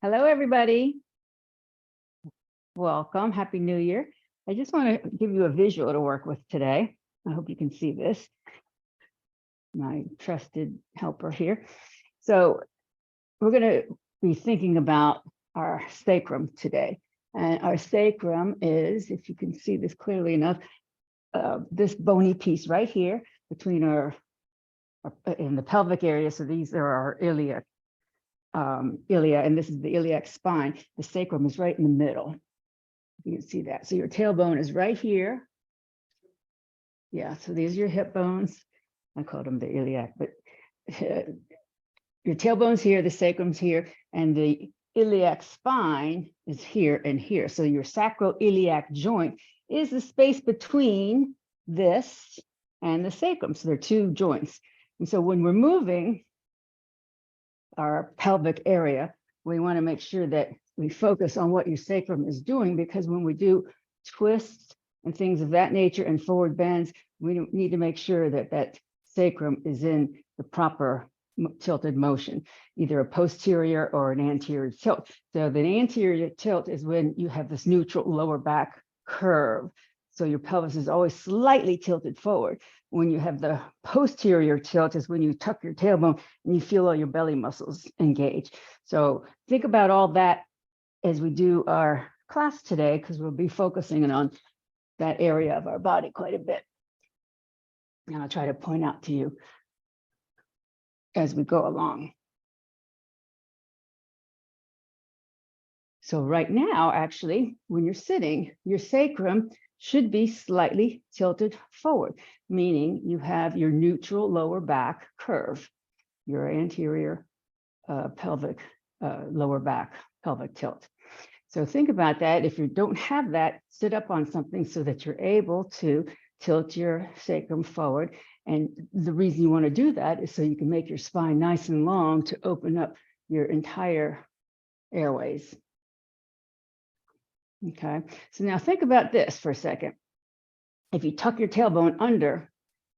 Hello, everybody. Welcome. Happy New Year. I just want to give you a visual to work with today. I hope you can see this. My trusted helper here. So we're going to be thinking about our sacrum today. And our sacrum is, if you can see this clearly enough, this bony piece right here between in the pelvic area. So these are our ilia, and this is the iliac spine. The sacrum is right in the middle. You can see that. So your tailbone is right here. Yeah, so these are your hip bones. I called them the iliac, but your tailbone's here, the sacrum's here, and the iliac spine is here and here. So your sacroiliac joint is the space between this and the sacrum. So they're two joints. And so when we're moving our pelvic area, we want to make sure that we focus on what your sacrum is doing, because when we do twists and things of that nature and forward bends, we need to make sure that that sacrum is in the proper tilted motion, either a posterior or an anterior tilt. So the anterior tilt is when you have this neutral lower back curve. So your pelvis is always slightly tilted forward. When you have the posterior tilt is when you tuck your tailbone and you feel all your belly muscles engage. So think about all that as we do our class today, because we'll be focusing on that area of our body quite a bit. And I'll try to point out to you as we go along. So right now, actually, when you're sitting, your sacrum should be slightly tilted forward, meaning you have your neutral lower back curve, your anterior pelvic lower back pelvic tilt. So think about that. If you don't have that, sit up on something so that you're able to tilt your sacrum forward. And the reason you want to do that is so you can make your spine nice and long to open up your entire airways. Okay, so now think about this for a second. If you tuck your tailbone under,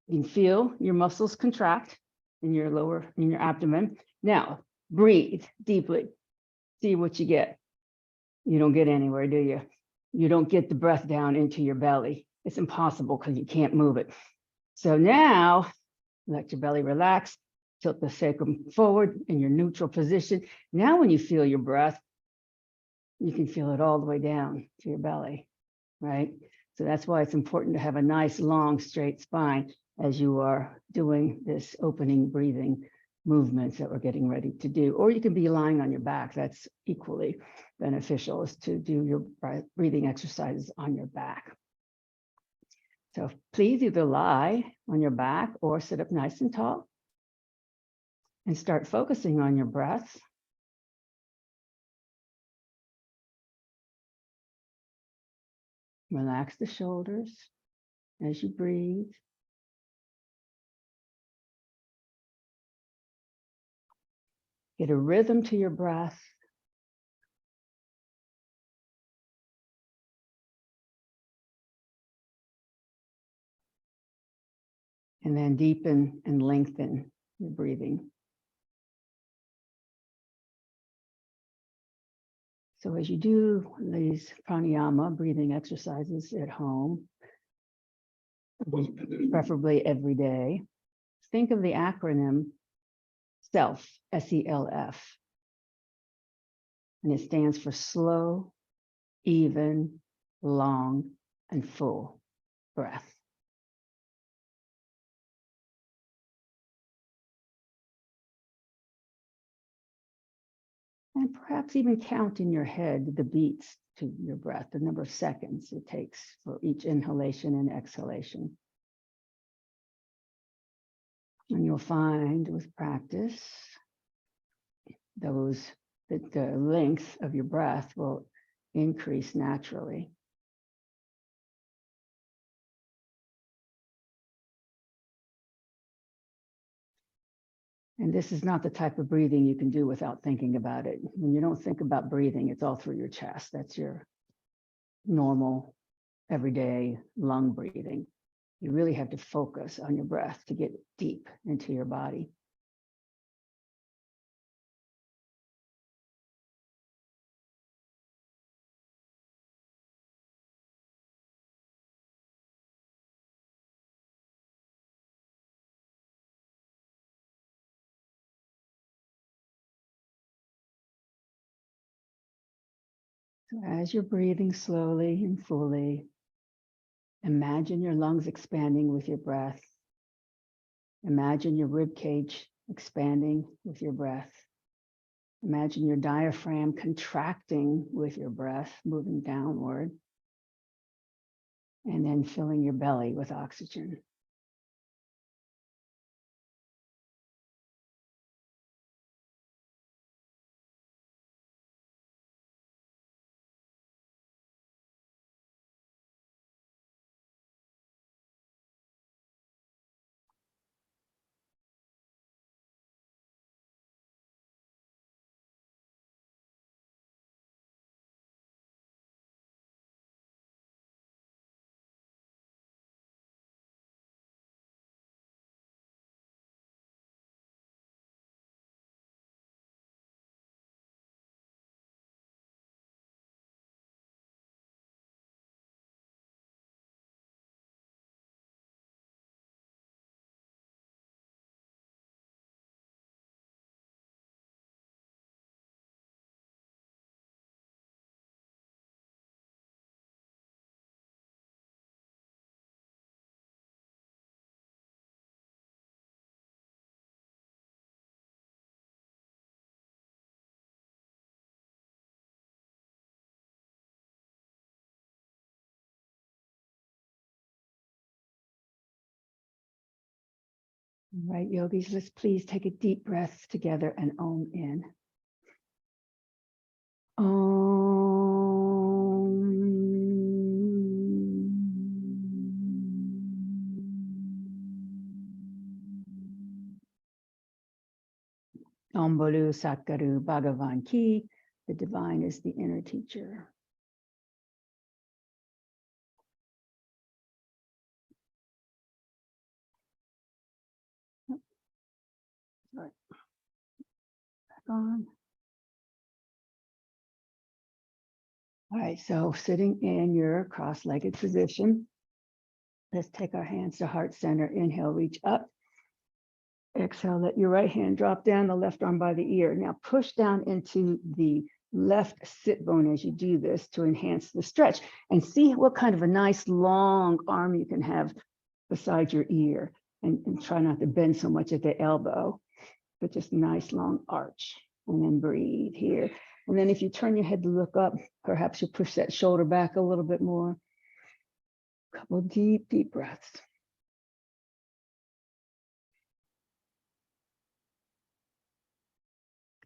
you can feel your muscles contract in your abdomen. Now breathe deeply, see what you get. You don't get anywhere, do you? You don't get the breath down into your belly. It's impossible because you can't move it. So now let your belly relax, tilt the sacrum forward in your neutral position. Now when you feel your breath, you can feel it all the way down to your belly, right? So that's why it's important to have a nice, long, straight spine as you are doing this opening breathing movements that we're getting ready to do. Or you can be lying on your back. That's equally beneficial, is to do your breathing exercises on your back. So please either lie on your back or sit up nice and tall and start focusing on your breath. Relax the shoulders as you breathe. Get a rhythm to your breath. And then deepen and lengthen your breathing. So as you do these pranayama breathing exercises at home, preferably every day, think of the acronym SELF, S-E-L-F. And it stands for slow, even, long, and full breath. And perhaps even count in your head the beats to your breath, the number of seconds it takes for each inhalation and exhalation. And you'll find with practice, that the length of your breath will increase naturally. And this is not the type of breathing you can do without thinking about it. When you don't think about breathing, it's all through your chest. That's your normal, everyday lung breathing. You really have to focus on your breath to get deep into your body. So as you're breathing slowly and fully, imagine your lungs expanding with your breath. Imagine your rib cage expanding with your breath. Imagine your diaphragm contracting with your breath, moving downward, and then filling your belly with oxygen. All right, yogis, let's please take a deep breath together and Om in. Om Bolu Satguru Bhagavan Ki. The divine is the inner teacher. Sorry. Back on. All right, so sitting in your cross-legged position, let's take our hands to heart center. Inhale, reach up. Exhale, let your right hand drop down, the left arm by the ear. Now push down into the left sit bone as you do this to enhance the stretch, and see what kind of a nice long arm you can have beside your ear, and try not to bend so much at the elbow, but just nice long arch. And then breathe here. And then if you turn your head to look up, perhaps you push that shoulder back a little bit more. Couple deep, deep breaths.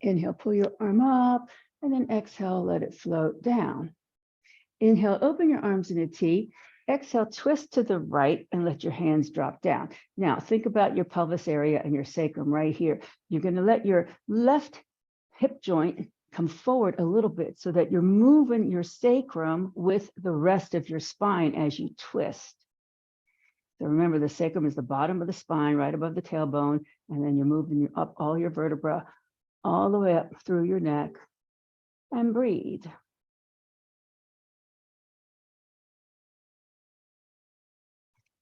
Inhale, pull your arm up, and then exhale, let it float down. Inhale, open your arms in a T. Exhale, twist to the right and let your hands drop down. Now, think about your pelvis area and your sacrum right here. You're going to let your left hip joint come forward a little bit so that you're moving your sacrum with the rest of your spine as you twist. So remember, the sacrum is the bottom of the spine, right above the tailbone, and then you're moving up all your vertebrae, all the way up through your neck, and breathe.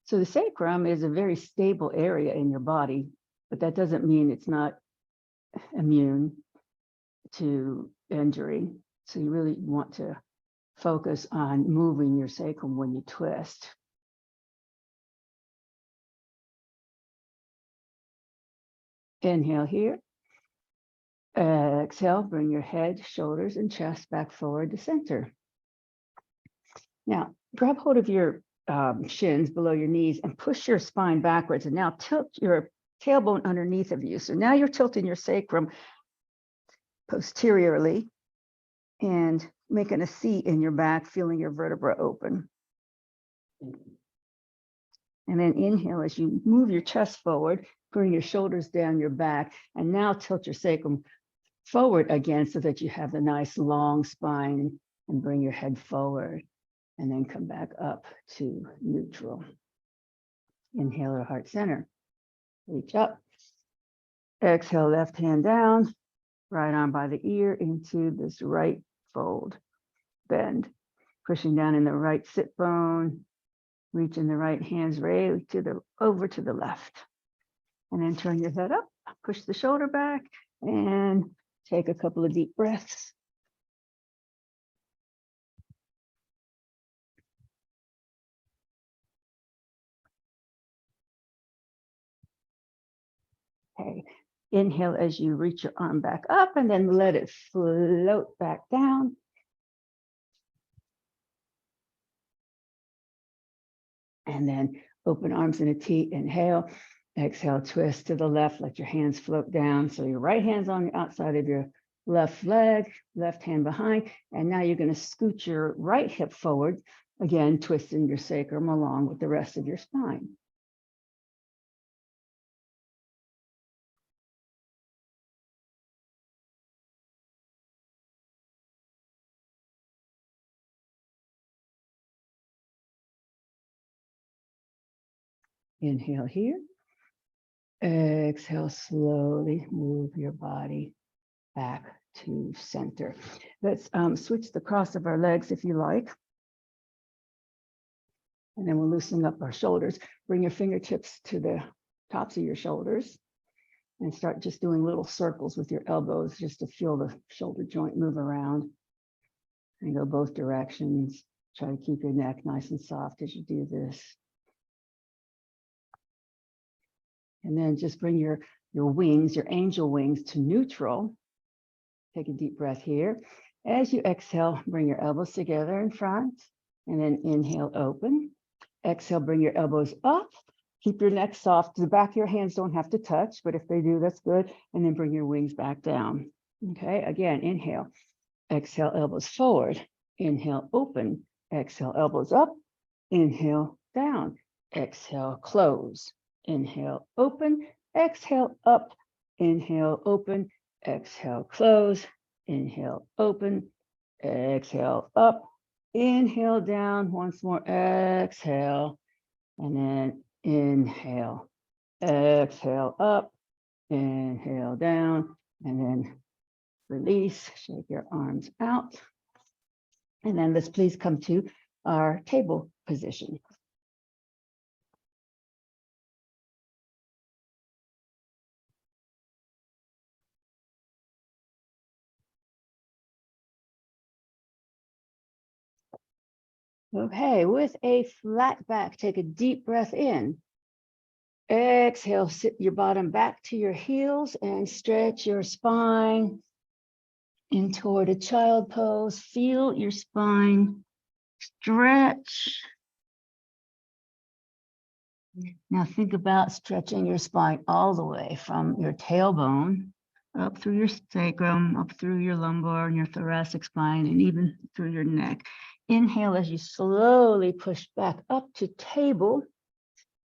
So the sacrum is a very stable area in your body, but that doesn't mean it's not immune to injury. So you really want to focus on moving your sacrum when you twist. Inhale here. Exhale, bring your head, shoulders, and chest back forward to center. Now, grab hold of your shins below your knees and push your spine backwards. And now tilt your tailbone underneath of you. So now you're tilting your sacrum posteriorly and making a C in your back, feeling your vertebra open. And then inhale as you move your chest forward, bring your shoulders down your back, and now tilt your sacrum forward again so that you have a nice long spine, and bring your head forward, and then come back up to neutral. Inhale to heart center. Reach up. Exhale, left hand down, right arm by the ear into this right fold. Bend, pushing down in the right sit bone, reaching the right hands right to the over to the left. And then turn your head up, push the shoulder back, and take a couple of deep breaths. Inhale as you reach your arm back up and then let it float back down. And then open arms in a T, inhale, exhale, twist to the left, let your hands float down. So your right hand's on the outside of your left leg, left hand behind. And now you're going to scoot your right hip forward, again, twisting your sacrum along with the rest of your spine. Inhale here. Exhale, slowly move your body back to center. Let's switch the cross of our legs if you like. And then we'll loosen up our shoulders. Bring your fingertips to the tops of your shoulders and start just doing little circles with your elbows just to feel the shoulder joint move around and go both directions. Try to keep your neck nice and soft as you do this. And then just bring your wings, your angel wings, to neutral. Take a deep breath here. As you exhale, bring your elbows together in front, and then inhale, open. Exhale, bring your elbows up. Keep your neck soft. The back of your hands don't have to touch, but if they do, that's good. And then bring your wings back down. Okay, again, inhale. Exhale, elbows forward. Inhale, open. Exhale, elbows up. Inhale, down. Exhale, close. Inhale, open. Exhale, up. Inhale, open. Exhale, close. Inhale, open. Exhale, up. Inhale, down. Once more. Exhale. And then inhale. Exhale, up. Inhale, down. And then release. Shake your arms out. And then let's please come to our table position. Okay, with a flat back, take a deep breath in. Exhale, sit your bottom back to your heels and stretch your spine in toward a child pose. Feel your spine stretch. Now think about stretching your spine all the way from your tailbone up through your sacrum, up through your lumbar and your thoracic spine, and even through your neck. Inhale as you slowly push back up to table.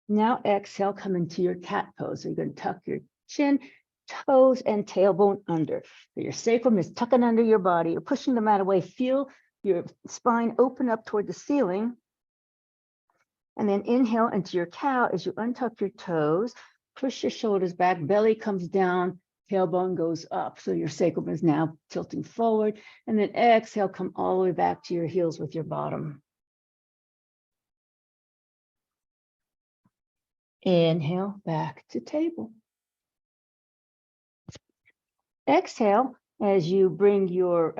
Now exhale, come into your cat pose. So you're going to tuck your chin, toes, and tailbone under. So your sacrum is tucking under your body. You're pushing the mat away. Feel your spine open up toward the ceiling. And then inhale into your cow as you untuck your toes, push your shoulders back, belly comes down, tailbone goes up. So your sacrum is now tilting forward. And then exhale, come all the way back to your heels with your bottom. Inhale, back to table. Exhale as you bring your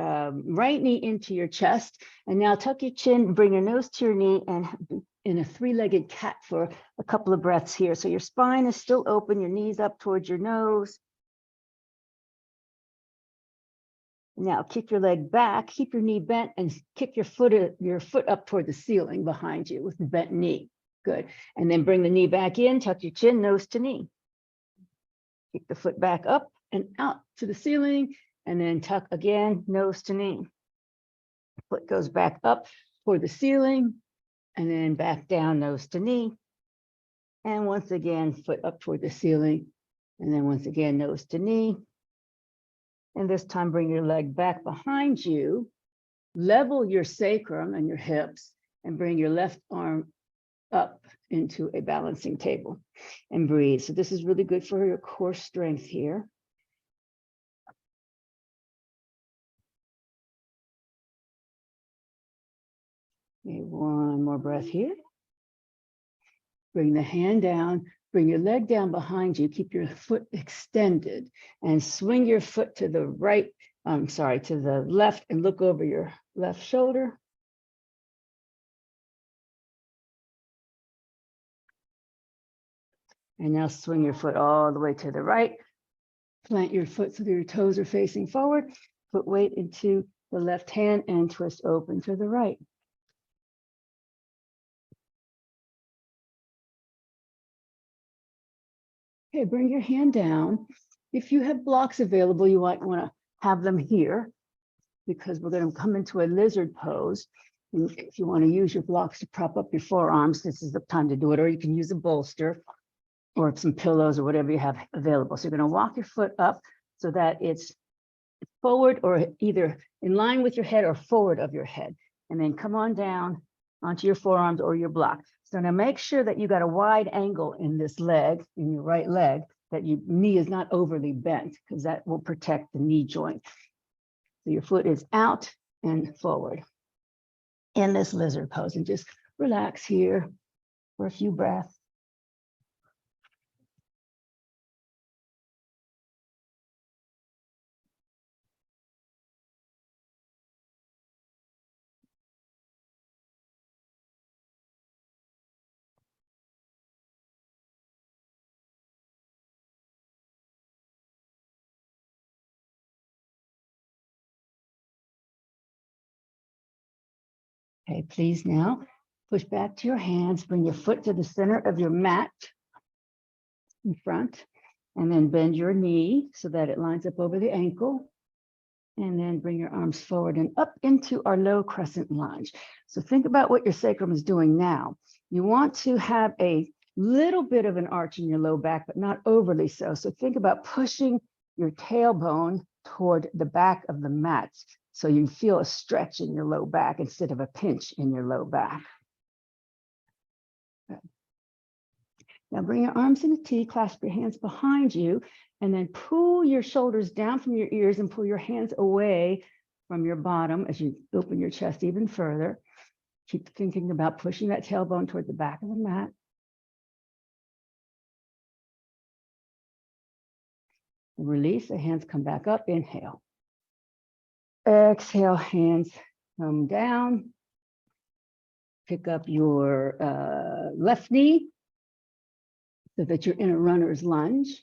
right knee into your chest. And now tuck your chin, bring your nose to your knee, and in a three-legged cat for a couple of breaths here. So your spine is still open, your knees up towards your nose. Now kick your leg back, keep your knee bent, and kick your foot up toward the ceiling behind you with the bent knee. Good. And then bring the knee back in, tuck your chin, nose to knee. Kick the foot back up and out to the ceiling, and then tuck again, nose to knee. Foot goes back up toward the ceiling, and then back down, nose to knee. And once again, foot up toward the ceiling, and then once again, nose to knee. And this time, bring your leg back behind you, level your sacrum and your hips, and bring your left arm up into a balancing table and breathe. So this is really good for your core strength here. Okay, one more breath here. Bring the hand down, bring your leg down behind you, keep your foot extended, and swing your foot to the right, to the left, and look over your left shoulder. And now swing your foot all the way to the right. Plant your foot so that your toes are facing forward. Put weight into the left hand and twist open to the right. Okay, bring your hand down. If you have blocks available, you might want to have them here because we're going to come into a lizard pose. And if you want to use your blocks to prop up your forearms, this is the time to do it, or you can use a bolster or some pillows or whatever you have available. So you're going to walk your foot up so that it's forward or either in line with your head or forward of your head, and then come on down onto your forearms or your block. So now make sure that you got a wide angle in this leg, in your right leg, that your knee is not overly bent because that will protect the knee joint. So your foot is out and forward in this lizard pose, and just relax here for a few breaths. Okay, please now push back to your hands, bring your foot to the center of your mat in front, and then bend your knee so that it lines up over the ankle. And then bring your arms forward and up into our low crescent lunge. So think about what your sacrum is doing now. You want to have a little bit of an arch in your low back, but not overly so. So think about pushing your tailbone toward the back of the mat so you feel a stretch in your low back instead of a pinch in your low back. Good. Now bring your arms in a T, clasp your hands behind you, and then pull your shoulders down from your ears and pull your hands away from your bottom as you open your chest even further. Keep thinking about pushing that tailbone toward the back of the mat. Release, the hands come back up, inhale. Exhale, hands come down. Pick up your left knee so that you're in a runner's lunge.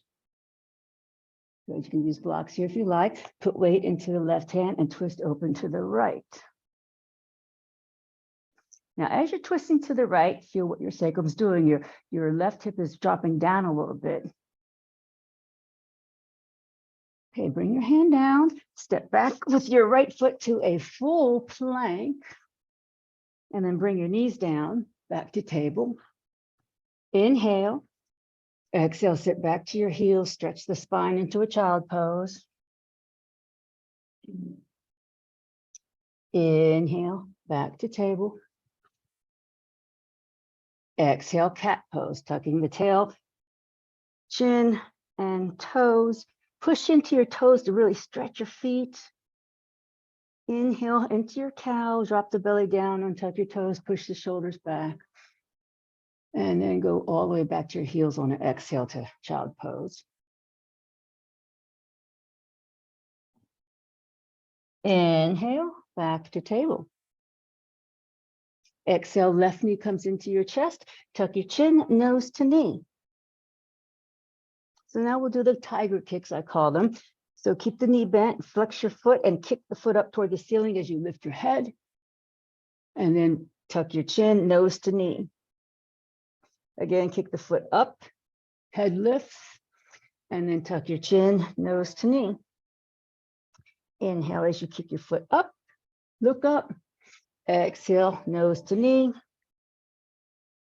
So you can use blocks here if you like. Put weight into the left hand and twist open to the right. Now, as you're twisting to the right, feel what your sacrum is doing. Your left hip is dropping down a little bit. Okay, bring your hand down. Step back with your right foot to a full plank. And then bring your knees down, back to table. Inhale. Exhale, sit back to your heels. Stretch the spine into a child pose. Inhale, back to table. Exhale, cat pose, tucking the tail, chin and toes. Push into your toes to really stretch your feet. Inhale into your cow, drop the belly down and tuck your toes, push the shoulders back. And then go all the way back to your heels on an exhale to child pose. Inhale, back to table. Exhale, left knee comes into your chest, tuck your chin, nose to knee. So now we'll do the tiger kicks, I call them. So keep the knee bent, flex your foot and kick the foot up toward the ceiling as you lift your head. And then tuck your chin, nose to knee. Again, kick the foot up, head lifts, and then tuck your chin, nose to knee. Inhale as you kick your foot up, look up. Exhale, nose to knee.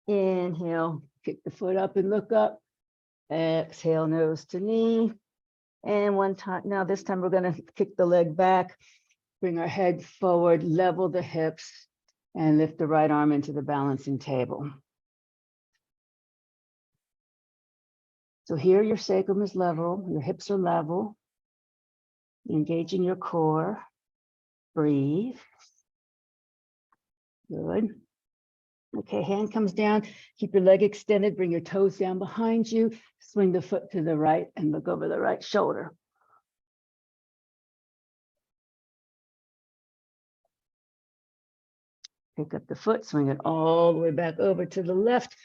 Inhale, kick the foot up and look up. Exhale, nose to knee. And one time, now this time we're going to kick the leg back, bring our head forward, level the hips, and lift the right arm into the balancing table. So here your sacrum is level, your hips are level, engaging your core. Breathe. Good. Okay, hand comes down, keep your leg extended, bring your toes down behind you, swing the foot to the right and look over the right shoulder. Pick up the foot, swing it all the way back over to the left,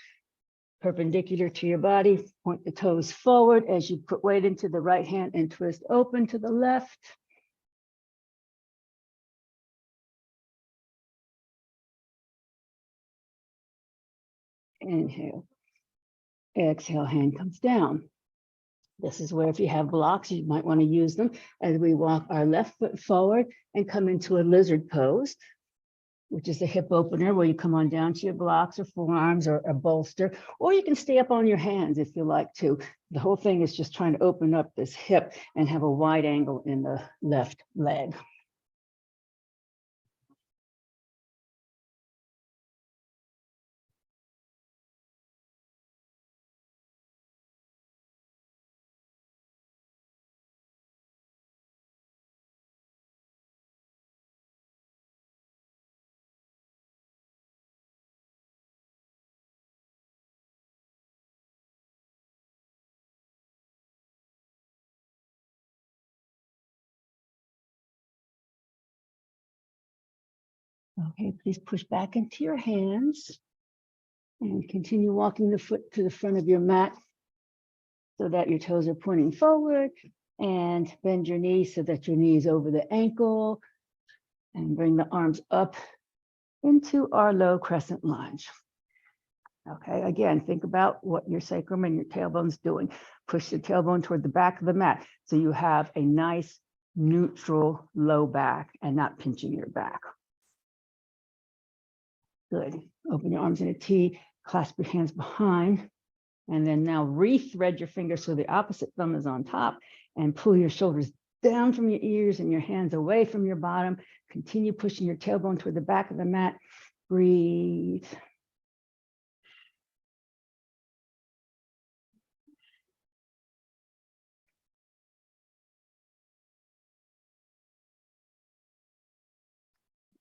perpendicular to your body. Point the toes forward as you put weight into the right hand and twist open to the left. Inhale. Exhale, hand comes down. This is where if you have blocks, you might want to use them as we walk our left foot forward and come into a lizard pose, which is a hip opener where you come on down to your blocks or forearms or a bolster, or you can stay up on your hands if you like to. The whole thing is just trying to open up this hip and have a wide angle in the left leg. Okay, please push back into your hands and continue walking the foot to the front of your mat so that your toes are pointing forward, and bend your knees so that your knee is over the ankle, and bring the arms up into our low crescent lunge. Okay, again, think about what your sacrum and your tailbone's doing. Push the tailbone toward the back of the mat so you have a nice neutral low back and not pinching your back. Good. Open your arms in a T, clasp your hands behind, and then now re-thread your fingers so the opposite thumb is on top, and pull your shoulders down from your ears and your hands away from your bottom. Continue pushing your tailbone toward the back of the mat. Breathe.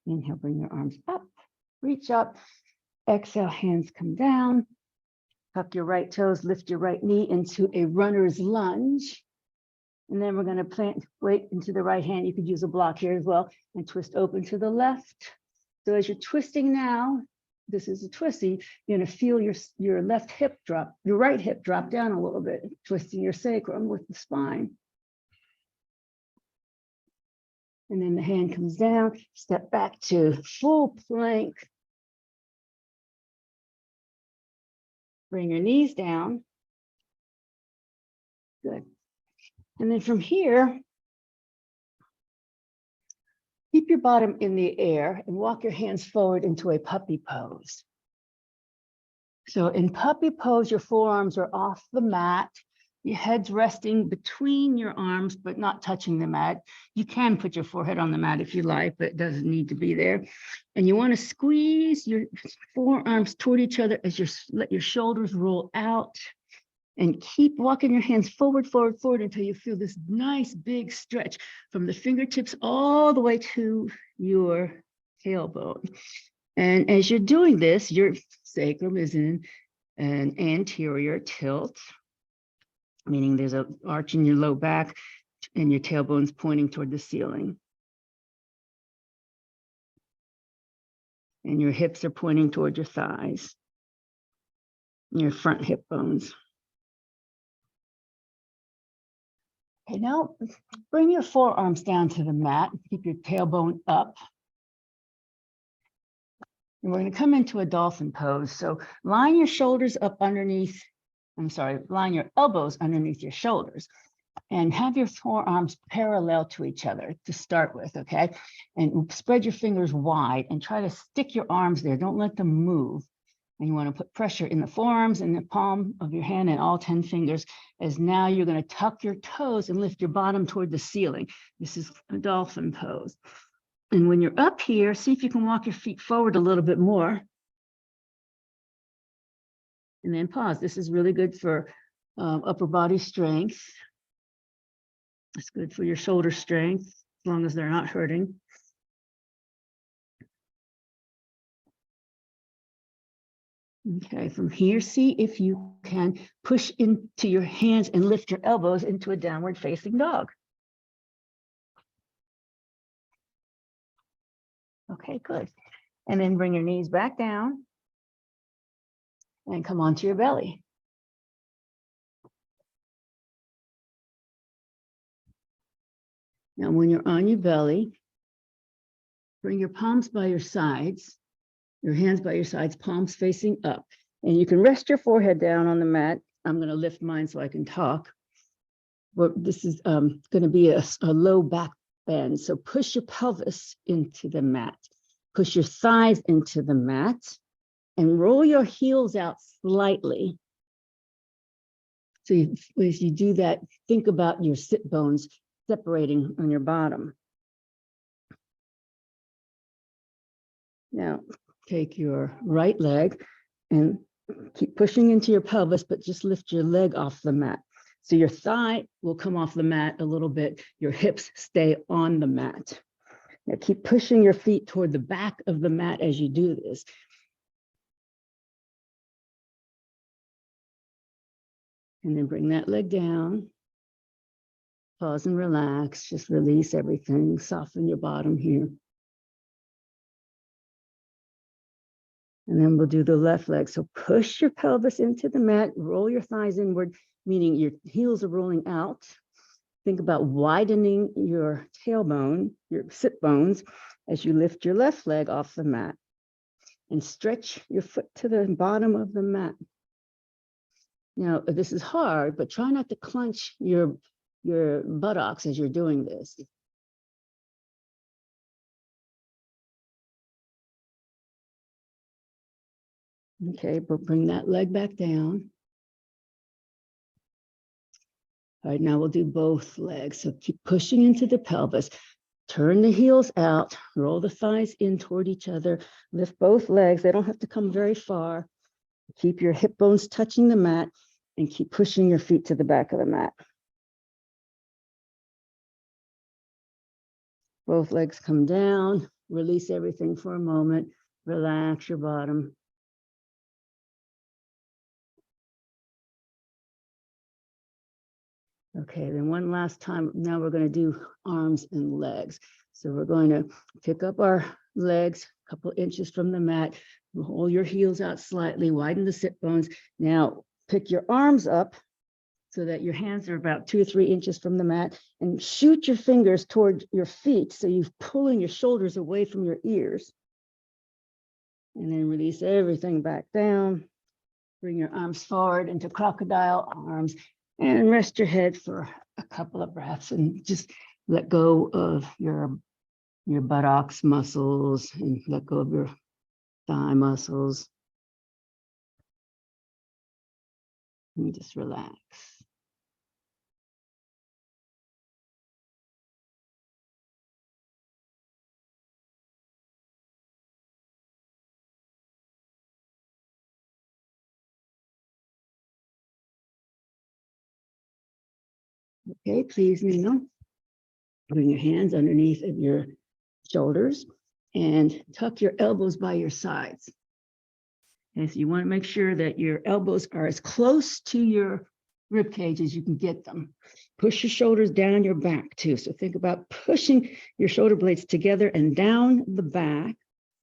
Inhale, bring your arms up, reach up. Exhale, hands come down. Tuck your right toes, lift your right knee into a runner's lunge. And then we're going to plant weight into the right hand. You could use a block here as well, and twist open to the left. So as you're twisting now, this is a twisty, you're going to feel your left hip drop, your right hip drop down a little bit, twisting your sacrum with the spine. And then the hand comes down, step back to full plank. Bring your knees down. Good. And then from here, keep your bottom in the air and walk your hands forward into a puppy pose. So in puppy pose, your forearms are off the mat. Your head's resting between your arms, but not touching the mat. You can put your forehead on the mat if you like, but it doesn't need to be there. And you want to squeeze your forearms toward each other as you let your shoulders roll out. And keep walking your hands forward, forward, forward until you feel this nice big stretch from the fingertips all the way to your tailbone. And as you're doing this, your sacrum is in an anterior tilt, meaning there's an arch in your low back and your tailbone's pointing toward the ceiling. And your hips are pointing toward your thighs, your front hip bones. Okay, now bring your forearms down to the mat. Keep your tailbone up. And we're going to come into a dolphin pose. So line your shoulders up underneath, line your elbows underneath your shoulders and have your forearms parallel to each other to start with, okay? And spread your fingers wide and try to stick your arms there. Don't let them move. And you want to put pressure in the forearms and the palm of your hand and all 10 fingers, as now you're going to tuck your toes and lift your bottom toward the ceiling. This is a dolphin pose. And when you're up here, see if you can walk your feet forward a little bit more. And then pause. This is really good for upper body strength. It's good for your shoulder strength, as long as they're not hurting. Okay, from here, see if you can push into your hands and lift your elbows into a downward facing dog. Okay, good. And then bring your knees back down. and come onto your belly. Now, when you're on your belly, bring your palms by your sides, your hands by your sides, palms facing up. And you can rest your forehead down on the mat. I'm going to lift mine so I can talk. But this is going to be a low back bend. So push your pelvis into the mat. Push your thighs into the mat and roll your heels out slightly. So as you do that, think about your sit bones separating on your bottom. Now, take your right leg and keep pushing into your pelvis, but just lift your leg off the mat. So your thigh will come off the mat a little bit. Your hips stay on the mat. Now keep pushing your feet toward the back of the mat as you do this. And then bring that leg down. Pause and relax. Just release everything. Soften your bottom here. And then we'll do the left leg. So push your pelvis into the mat, roll your thighs inward, meaning your heels are rolling out. Think about widening your tailbone, your sit bones, as you lift your left leg off the mat. And stretch your foot to the bottom of the mat. Now, this is hard, but try not to clench your buttocks as you're doing this. Okay, but bring that leg back down. All right, now we'll do both legs. So keep pushing into the pelvis. Turn the heels out, roll the thighs in toward each other, lift both legs. They don't have to come very far. Keep your hip bones touching the mat and keep pushing your feet to the back of the mat. Both legs come down, release everything for a moment, relax your bottom. Okay, then one last time. Now we're going to do arms and legs. So we're going to pick up our legs a couple inches from the mat, roll your heels out slightly, widen the sit bones. Now pick your arms up so that your hands are about 2 or 3 inches from the mat and shoot your fingers toward your feet. So you're pulling your shoulders away from your ears. And then release everything back down. Bring your arms forward into crocodile arms. And rest your head for a couple of breaths and just let go of your buttocks muscles and let go of your thigh muscles. And just relax. Okay, please now bring your hands underneath of your shoulders and tuck your elbows by your sides. And so you want to make sure that your elbows are as close to your rib cage as you can get them. Push your shoulders down your back too. So think about pushing your shoulder blades together and down the back.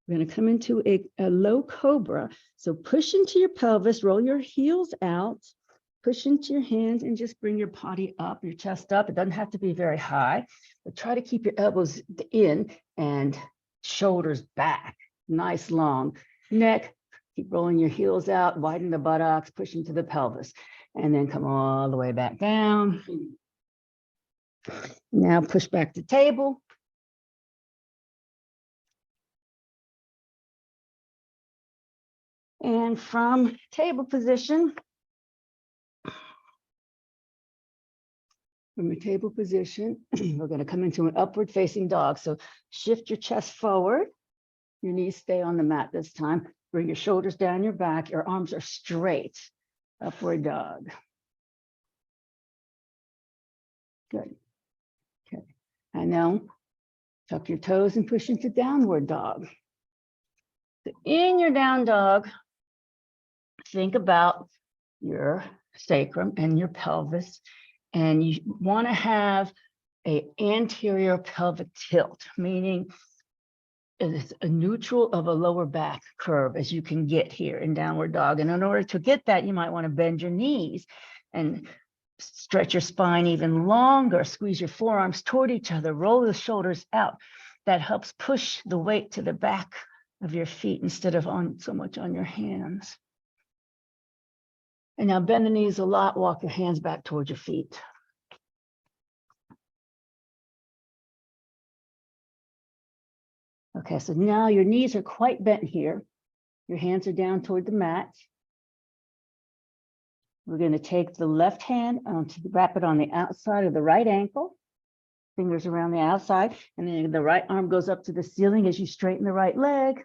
We're going to come into a low cobra. So push into your pelvis, roll your heels out, push into your hands and just bring your body up, your chest up. It doesn't have to be very high, but try to keep your elbows in and shoulders back. Nice long neck. Keep rolling your heels out, widen the buttocks, push into the pelvis, and then come all the way back down. Now push back to table. And from table position, we're going to come into an upward facing dog. So shift your chest forward. Your knees stay on the mat this time. Bring your shoulders down your back. Your arms are straight. Upward dog. Good. Okay. And now tuck your toes and push into downward dog. So in your down dog, think about your sacrum and your pelvis. And you want to have an anterior pelvic tilt, meaning as a neutral of a lower back curve as you can get here in downward dog. And in order to get that, you might want to bend your knees and stretch your spine even longer, squeeze your forearms toward each other, roll the shoulders out. That helps push the weight to the back of your feet instead of so much on your hands. And now bend the knees a lot, walk your hands back towards your feet. Okay, so now your knees are quite bent here. Your hands are down toward the mat. We're going to take the left hand, wrap it on the outside of the right ankle, fingers around the outside, and then the right arm goes up to the ceiling as you straighten the right leg.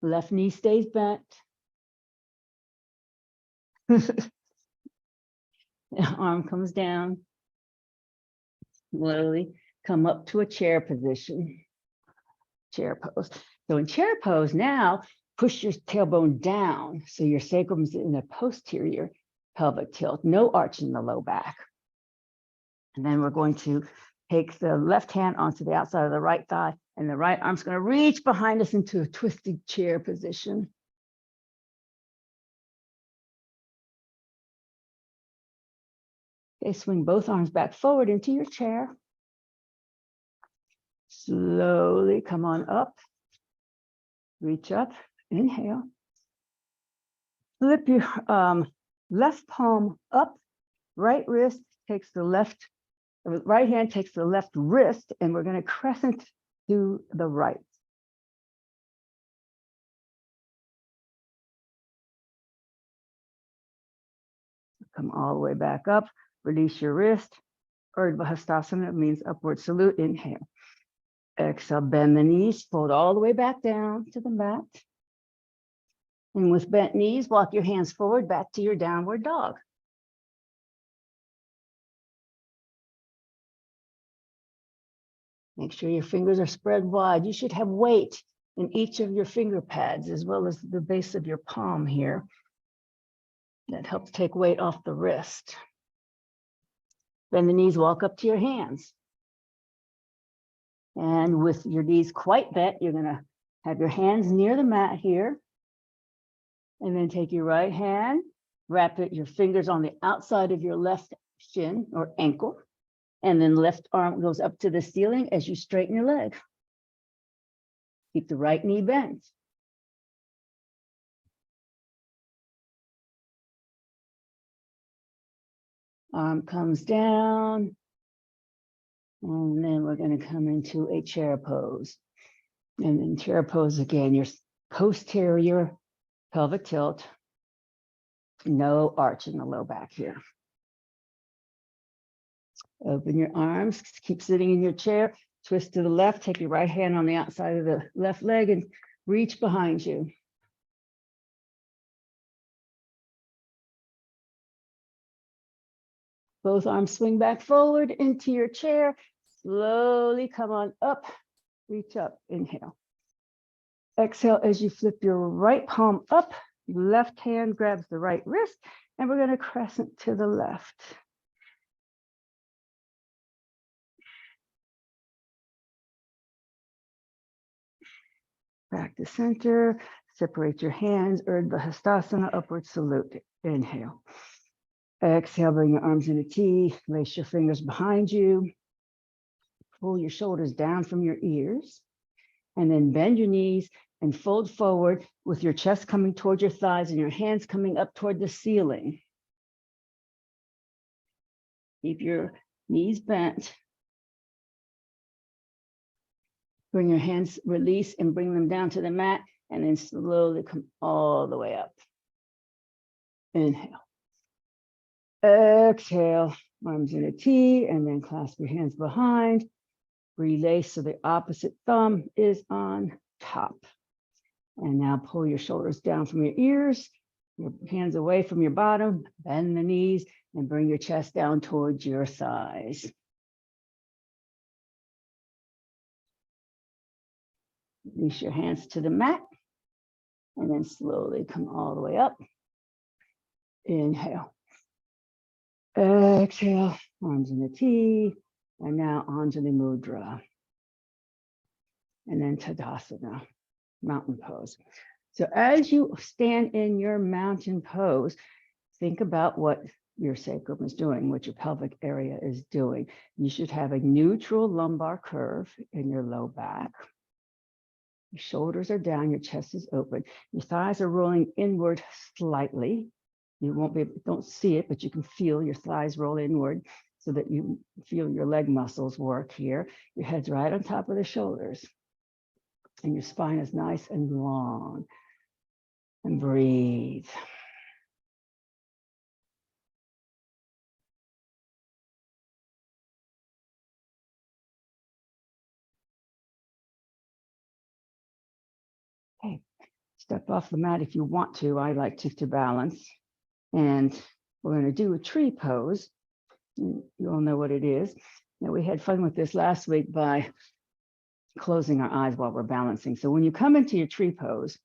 Left knee stays bent. Arm comes down. Slowly come up to a chair position. Chair pose. So in chair pose now, push your tailbone down so your sacrum is in a posterior pelvic tilt, no arch in the low back. And then we're going to take the left hand onto the outside of the right thigh, and the right arm's going to reach behind us into a twisted chair position. Okay, swing both arms back forward into your chair. Slowly come on up. Reach up, inhale. Flip your left palm up, right wrist takes the left, right hand takes the left wrist, and we're going to crescent to the right. Come all the way back up, release your wrist. Urdhva Hastasana means upward salute, inhale. Exhale, bend the knees, fold all the way back down to the mat. And with bent knees, walk your hands forward back to your downward dog. Make sure your fingers are spread wide. You should have weight in each of your finger pads as well as the base of your palm here. That helps take weight off the wrist. Bend the knees, walk up to your hands. And with your knees quite bent, you're going to have your hands near the mat here. And then take your right hand, wrap your fingers on the outside of your left shin or ankle. And then left arm goes up to the ceiling as you straighten your leg. Keep the right knee bent. Arm comes down. And then we're going to come into a chair pose. And in chair pose again, your posterior pelvic tilt. No arch in the low back here. Open your arms, keep sitting in your chair, twist to the left, take your right hand on the outside of the left leg and reach behind you. Both arms swing back forward into your chair. Slowly come on up, reach up, inhale. Exhale as you flip your right palm up, left hand grabs the right wrist, and we're going to crescent to the left. Back to center, separate your hands, Urdhva Hastasana, upward salute. Inhale. Exhale, bring your arms in a T, lace your fingers behind you. Pull your shoulders down from your ears, and then bend your knees and fold forward with your chest coming toward your thighs and your hands coming up toward the ceiling. Keep your knees bent. Bring your hands, release and bring them down to the mat, and then slowly come all the way up. Inhale. Exhale, arms in a T, and then clasp your hands behind. Relace so the opposite thumb is on top. And now pull your shoulders down from your ears, your hands away from your bottom, bend the knees, and bring your chest down towards your thighs. Release your hands to the mat, and then slowly come all the way up. Inhale. Exhale, arms in a T, and now Anjali Mudra. and then Tadasana, mountain pose. So as you stand in your mountain pose, think about what your sacrum is doing, what your pelvic area is doing. You should have a neutral lumbar curve in your low back. Your shoulders are down, your chest is open. Your thighs are rolling inward slightly. You don't see it, but you can feel your thighs roll inward so that you feel your leg muscles work here. Your head's right on top of the shoulders. And your spine is nice and long. And breathe. Okay, step off the mat if you want to. I like to balance. And we're going to do a tree pose. You all know what it is. Now, we had fun with this last week by closing our eyes while we're balancing. So when you come into your tree pose,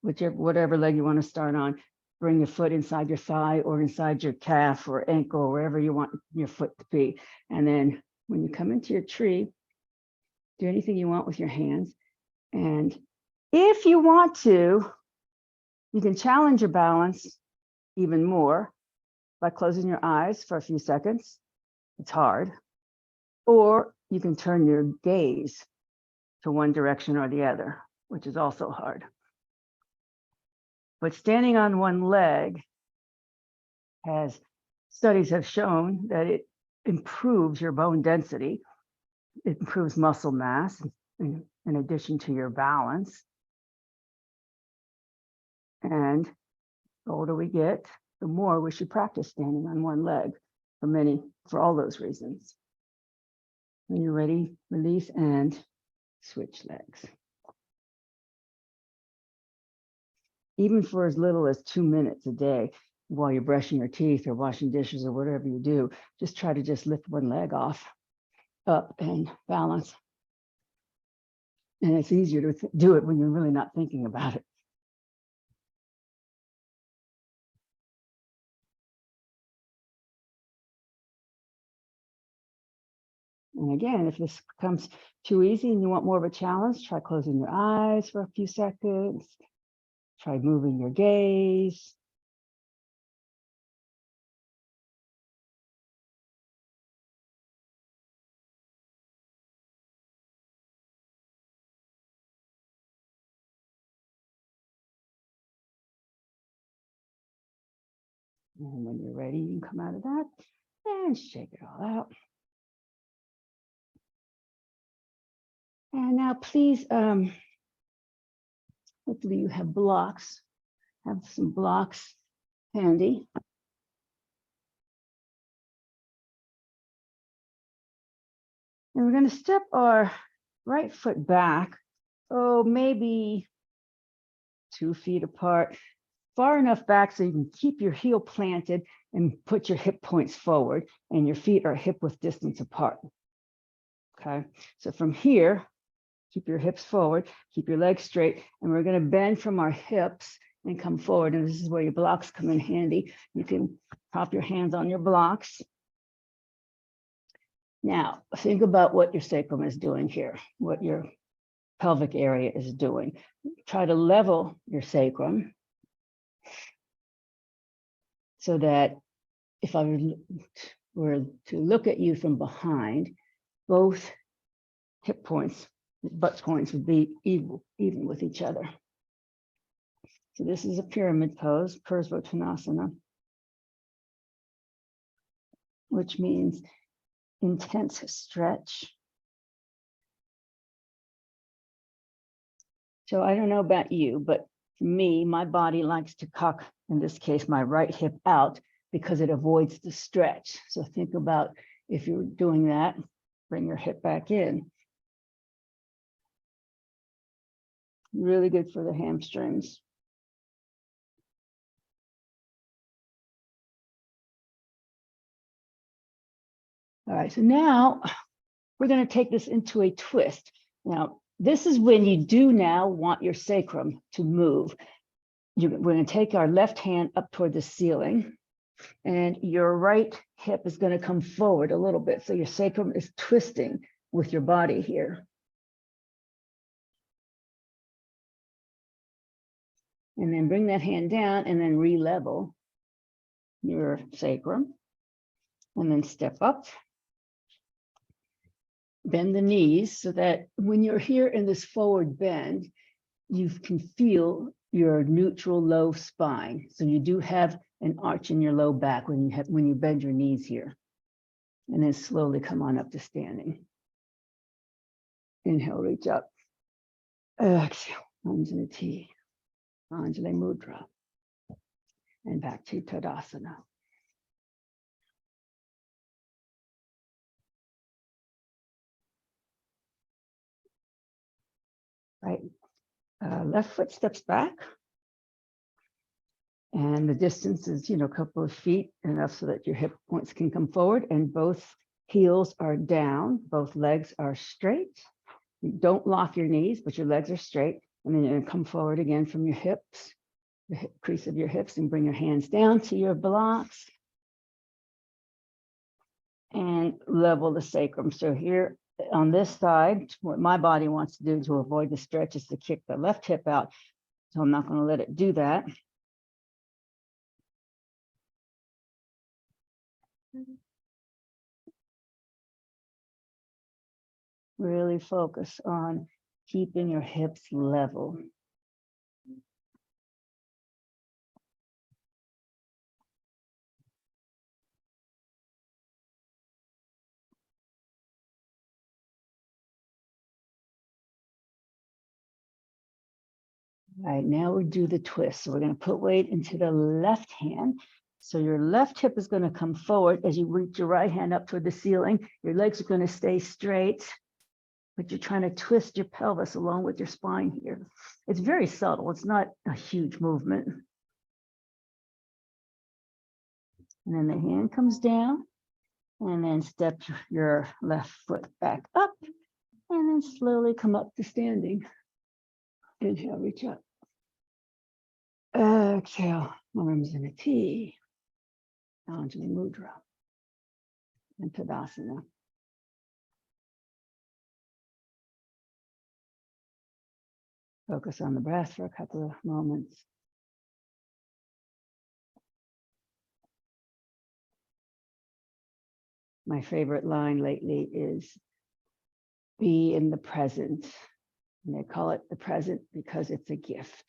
whatever leg you want to start on, bring your foot inside your thigh or inside your calf or ankle, wherever you want your foot to be. And then when you come into your tree, do anything you want with your hands. And if you want to, you can challenge your balance even more by closing your eyes for a few seconds. It's hard. Or you can turn your gaze to one direction or the other, which is also hard. But standing on one leg studies have shown that it improves your bone density. It improves muscle mass in addition to your balance. And the older we get, the more we should practice standing on one leg for all those reasons. When you're ready, release and switch legs. Even for as little as 2 minutes a day, while you're brushing your teeth or washing dishes or whatever you do, just try to just lift one leg up and balance. And it's easier to do it when you're really not thinking about it. And again, if this becomes too easy and you want more of a challenge, try closing your eyes for a few seconds. Try moving your gaze. And when you're ready, you can come out of that and shake it all out. And now please, hopefully you have blocks. Have some blocks handy. And we're going to step our right foot back, maybe 2 feet apart, far enough back so you can keep your heel planted and put your hip points forward, and your feet are hip width distance apart. Okay, so from here, keep your hips forward, keep your legs straight, and we're going to bend from our hips and come forward. And this is where your blocks come in handy. You can prop your hands on your blocks. Now, think about what your sacrum is doing here, what your pelvic area is doing. Try to level your sacrum so that if I were to look at you from behind, both hip points, butt points would be even with each other. So this is a pyramid pose, Pursvottanasana, which means intense stretch. So I don't know about you, but for me, my body likes to cock, in this case, my right hip out because it avoids the stretch. So think about if you're doing that, bring your hip back in. Really good for the hamstrings. All right, so now we're going to take this into a twist. Now, this is when you do now want your sacrum to move. We're going to take our left hand up toward the ceiling, and your right hip is going to come forward a little bit. So your sacrum is twisting with your body here. And then bring that hand down and then re-level your sacrum. And then step up. Bend the knees so that when you're here in this forward bend, you can feel your neutral low spine. So you do have an arch in your low back when you bend your knees here. And then slowly come on up to standing. Inhale, reach up. Exhale, arms in a T. Anjali Mudra. And back to Tadasana. Right. Left foot steps back. And the distance is, a couple of feet, enough so that your hip points can come forward, and both heels are down, both legs are straight. You don't lock your knees, but your legs are straight. And then you're going to come forward again from your hips, the hip crease of your hips, and bring your hands down to your blocks. And level the sacrum. So here on this side, what my body wants to do to avoid the stretch is to kick the left hip out. So I'm not going to let it do that. Really focus on keeping your hips level. All right, now we do the twist. So we're going to put weight into the left hand. So your left hip is going to come forward as you reach your right hand up toward the ceiling. Your legs are going to stay straight, but you're trying to twist your pelvis along with your spine here. It's very subtle. It's not a huge movement. And then the hand comes down, and then step your left foot back up, and then slowly come up to standing. Inhale, reach up. Exhale, arms in a T. Anjali Mudra. And Tadasana. Focus on the breath for a couple of moments. My favorite line lately is be in the present. And they call it the present because it's a gift.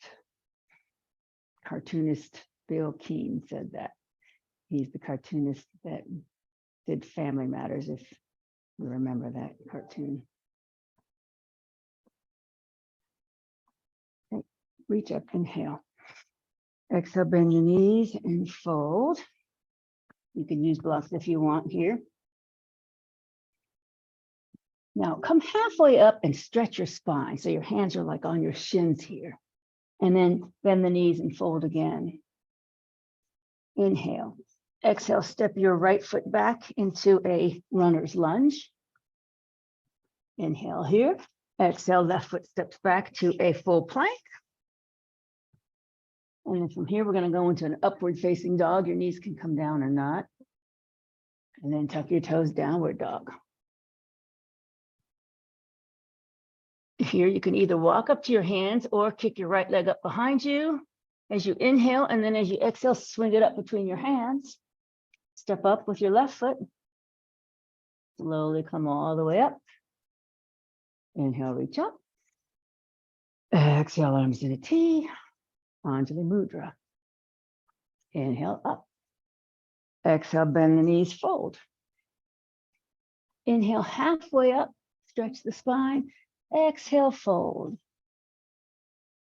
Cartoonist Bill Keane said that. He's the cartoonist that did Family Matters, if you remember that cartoon. Okay. Reach up, inhale. Exhale, bend your knees and fold. You can use blocks if you want here. Now come halfway up and stretch your spine. So your hands are like on your shins here. And then bend the knees and fold again. Inhale. Exhale, step your right foot back into a runner's lunge. Inhale here. Exhale, left foot steps back to a full plank. And then from here, we're going to go into an upward facing dog. Your knees can come down or not. And then tuck your toes, downward dog. Here, you can either walk up to your hands or kick your right leg up behind you as you inhale. And then as you exhale, swing it up between your hands. Step up with your left foot. Slowly come all the way up. Inhale, reach up. Exhale, arms in a T. Anjali Mudra. Inhale, up. Exhale, bend the knees, fold. Inhale, halfway up, stretch the spine. Exhale, fold.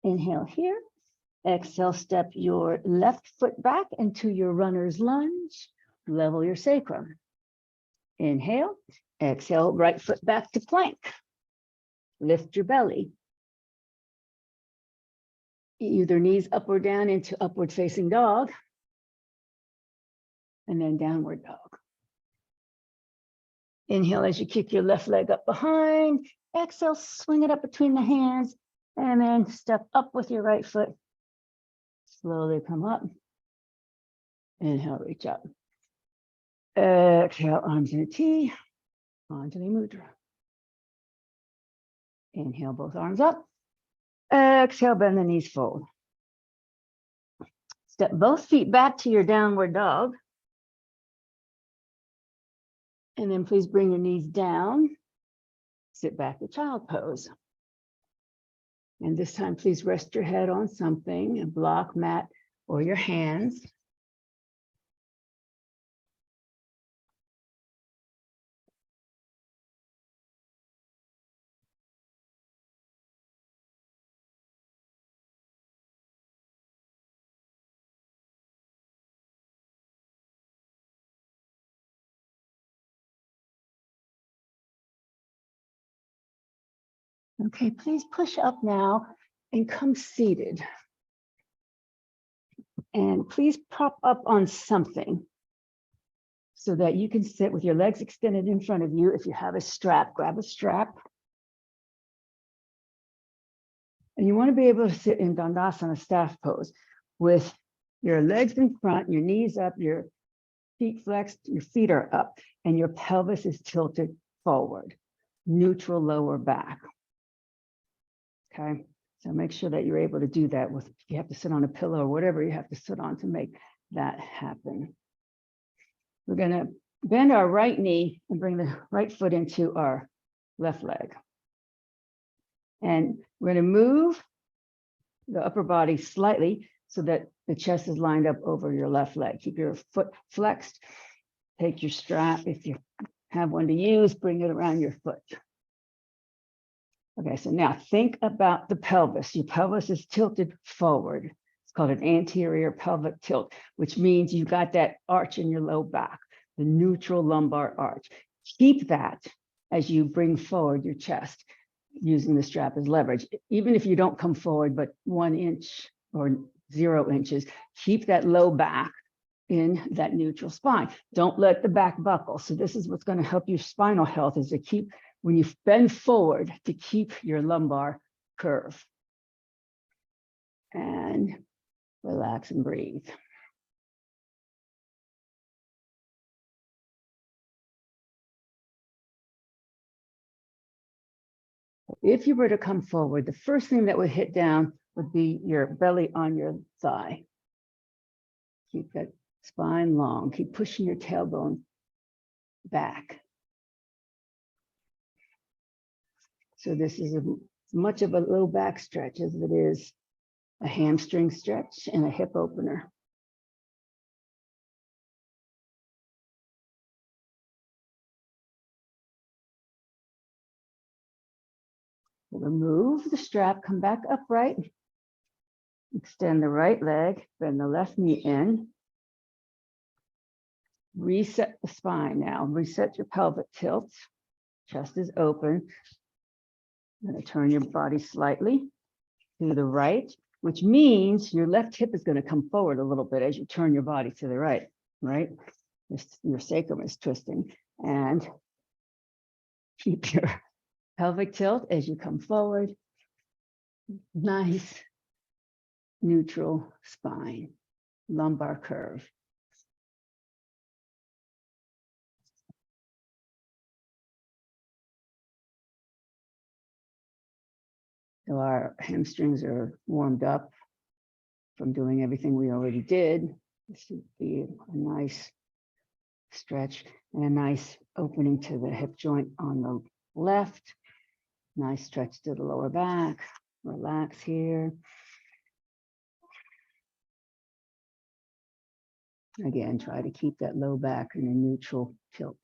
Inhale here. Exhale, step your left foot back into your runner's lunge. Level your sacrum. Inhale. Exhale, right foot back to plank. Lift your belly. Either knees up or down into upward facing dog. And then downward dog. Inhale as you kick your left leg up behind. Exhale, swing it up between the hands. And then step up with your right foot. Slowly come up. Inhale, reach up. Exhale, arms in a T. Anjali Mudra. Inhale, both arms up. Exhale, bend the knees, fold. Step both feet back to your downward dog. And then please bring your knees down. Sit back to child pose. And this time, please rest your head on something, a block, mat, or your hands. Okay, please push up now and come seated. And please prop up on something so that you can sit with your legs extended in front of you. If you have a strap, grab a strap. And you want to be able to sit in Dandasana staff pose with your legs in front, your knees up, your feet flexed, your feet are up, and your pelvis is tilted forward, neutral lower back. Okay, so make sure that you're able to do that with, if you have to sit on a pillow or whatever you have to sit on to make that happen. We're going to bend our right knee and bring the right foot into our left leg. And we're going to move the upper body slightly so that the chest is lined up over your left leg. Keep your foot flexed. Take your strap. If you have one to use, bring it around your foot. Okay, so now think about the pelvis. Your pelvis is tilted forward. It's called an anterior pelvic tilt, which means you got that arch in your low back, the neutral lumbar arch. Keep that as you bring forward your chest, using the strap as leverage. Even if you don't come forward but 1 inch or 0 inches, keep that low back in that neutral spine. Don't let the back buckle. So this is what's going to help your spinal health, is to keep, when you bend forward, to keep your lumbar curve. And relax and breathe. If you were to come forward, the first thing that would hit down would be your belly on your thigh. Keep that spine long. Keep pushing your tailbone back. So this is as much of a low back stretch as it is a hamstring stretch and a hip opener. Remove the strap, come back upright. Extend the right leg, bend the left knee in. Reset the spine now. Reset your pelvic tilt. Chest is open. I'm going to turn your body slightly to the right, which means your left hip is going to come forward a little bit as you turn your body to the right, right? Your sacrum is twisting. And keep your pelvic tilt as you come forward. Nice neutral spine, lumbar curve. So our hamstrings are warmed up from doing everything we already did. This would be a nice stretch and a nice opening to the hip joint on the left. Nice stretch to the lower back. Relax here. Again, try to keep that low back in a neutral tilt.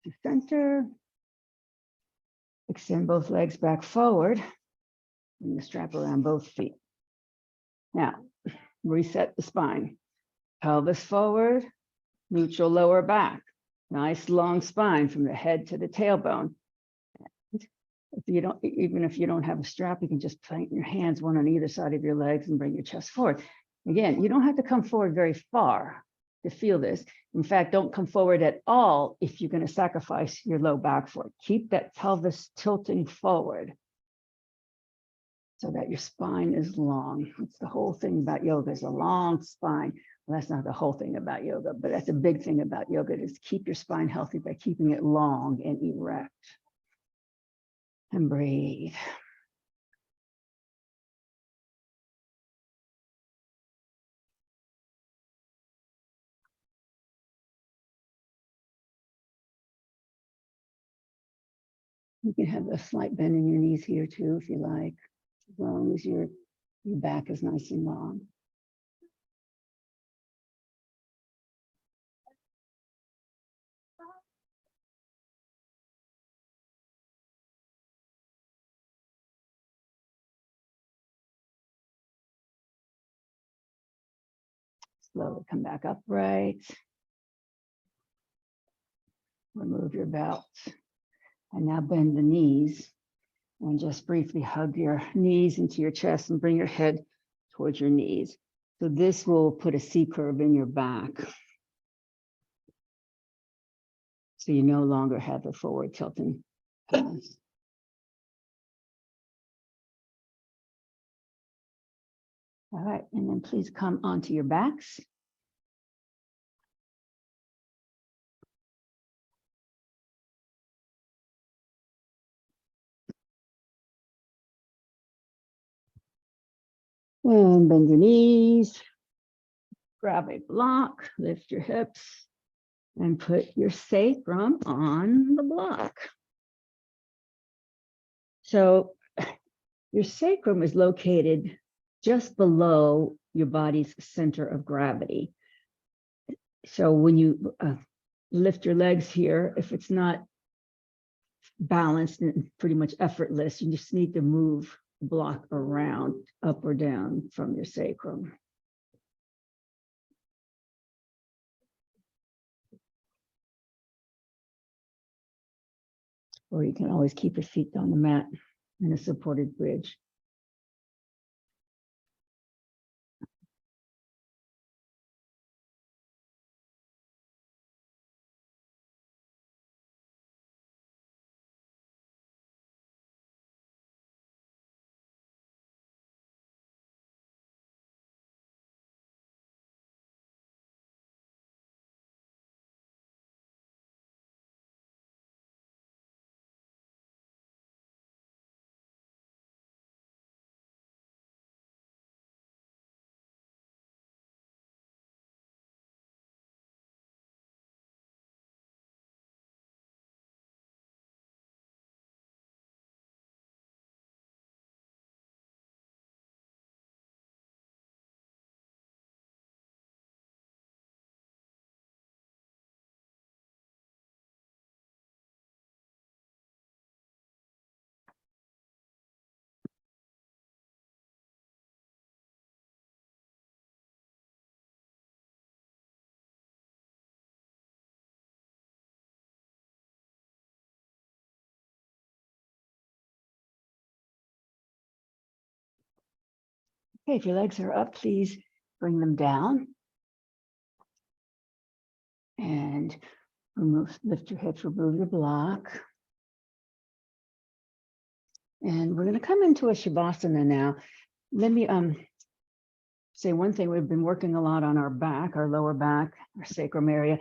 To center. Extend both legs back forward. Bring the strap around both feet. Now, reset the spine. Pelvis forward, neutral lower back. Nice long spine from the head to the tailbone. If you don't, even if you don't have a strap, you can just plant your hands one on either side of your legs and bring your chest forward. Again, you don't have to come forward very far to feel this. In fact, don't come forward at all if you're going to sacrifice your low back for it. Keep that pelvis tilting forward. so that your spine is long. It's the whole thing about yoga is a long spine. Well, that's not the whole thing about yoga, but that's a big thing about yoga is keep your spine healthy by keeping it long and erect. And breathe. You can have a slight bend in your knees here too, if you like, as long as your back is nice and long. Slowly come back upright. Remove your belt. And now bend the knees and just briefly hug your knees into your chest and bring your head towards your knees. So this will put a C curve in your back. So you no longer have the forward tilting. All right, and then please come onto your backs. And bend your knees, grab a block, lift your hips, and put your sacrum on the block. So your sacrum is located just below your body's center of gravity. So when you lift your legs here, if it's not balanced and pretty much effortless, you just need to move the block around, up or down from your sacrum. Or you can always keep your feet on the mat in a supported bridge. Okay, if your legs are up, please bring them down. And lift your hips, remove your block. And we're going to come into a Shavasana now. Let me say one thing. We've been working a lot on our back, our lower back, our sacrum area.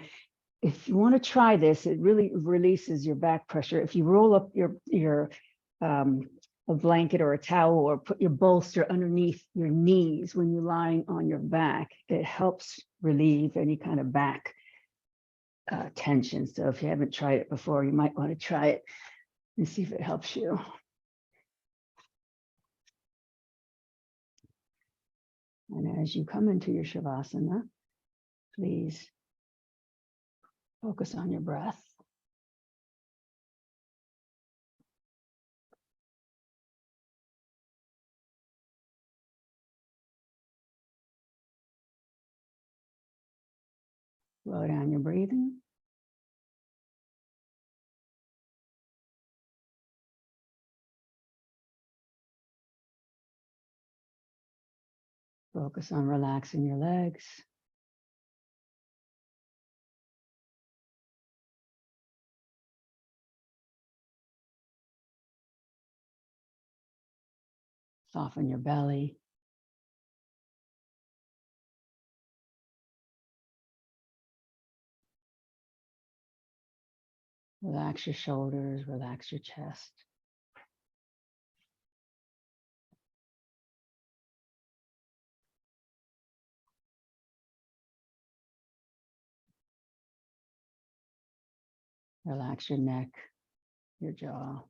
If you want to try this, it really releases your back pressure. If you roll up your a blanket or a towel or put your bolster underneath your knees when you're lying on your back, it helps relieve any kind of back tension. So if you haven't tried it before, you might want to try it and see if it helps you. And as you come into your Shavasana, please focus on your breath. Slow down your breathing. Focus on relaxing your legs. Soften your belly. Relax your shoulders, relax your chest. Relax your neck, your jaw.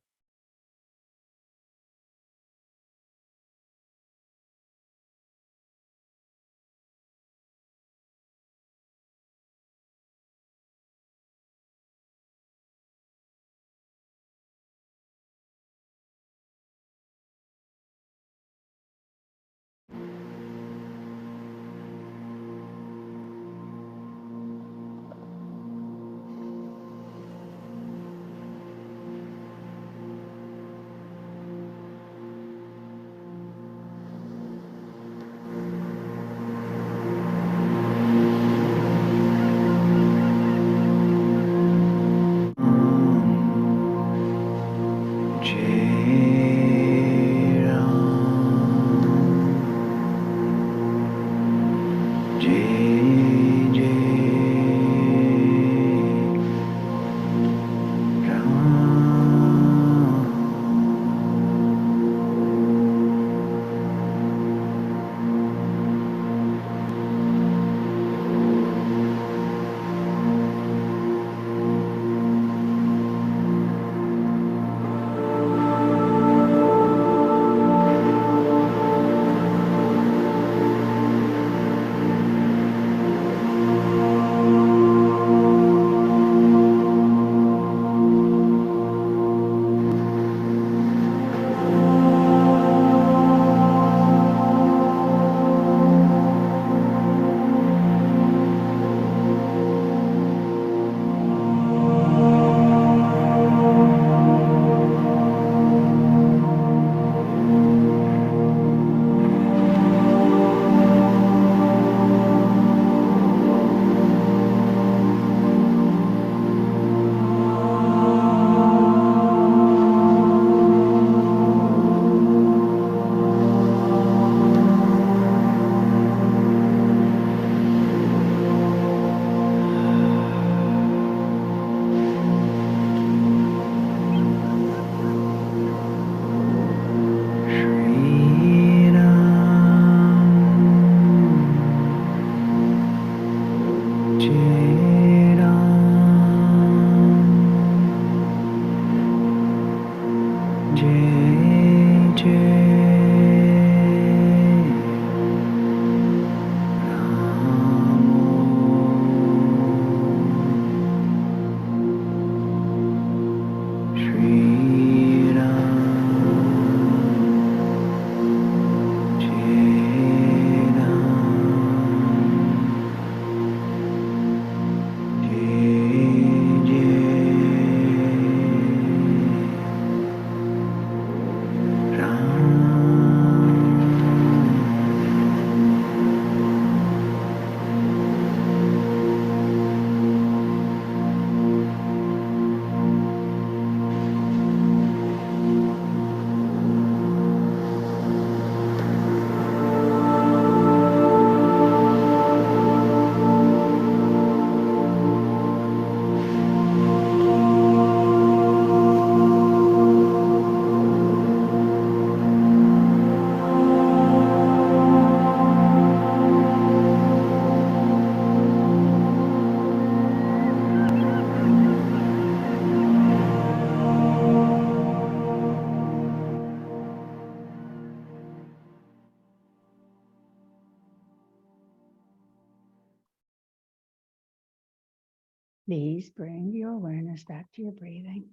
Please bring your awareness back to your breathing.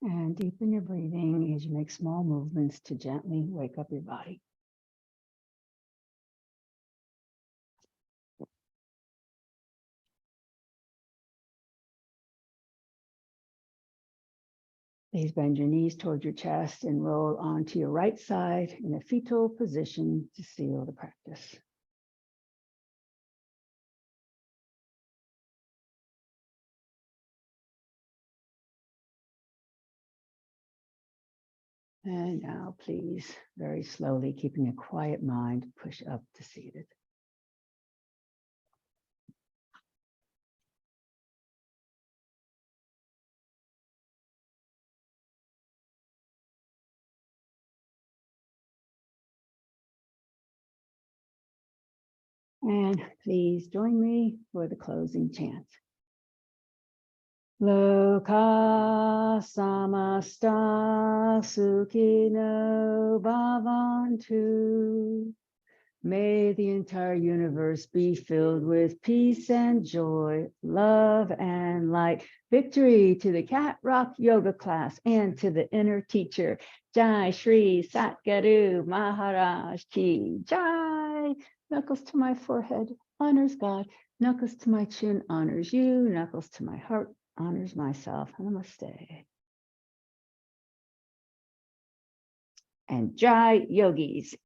And deepen your breathing as you make small movements to gently wake up your body. Please bend your knees toward your chest and roll onto your right side in a fetal position to seal the practice. And now, please, very slowly, keeping a quiet mind, push up to seated. And please join me for the closing chant. Loka samasta sukhino bhavantu. May the entire universe be filled with peace and joy, love and light. Victory to the Cat Rock Yoga class and to the inner teacher. Jai Shri Satguru Maharaj Ki Jai. Knuckles to my forehead honors God. Knuckles to my chin honors you. Knuckles to my heart honors myself. Namaste. And Jai Yogis.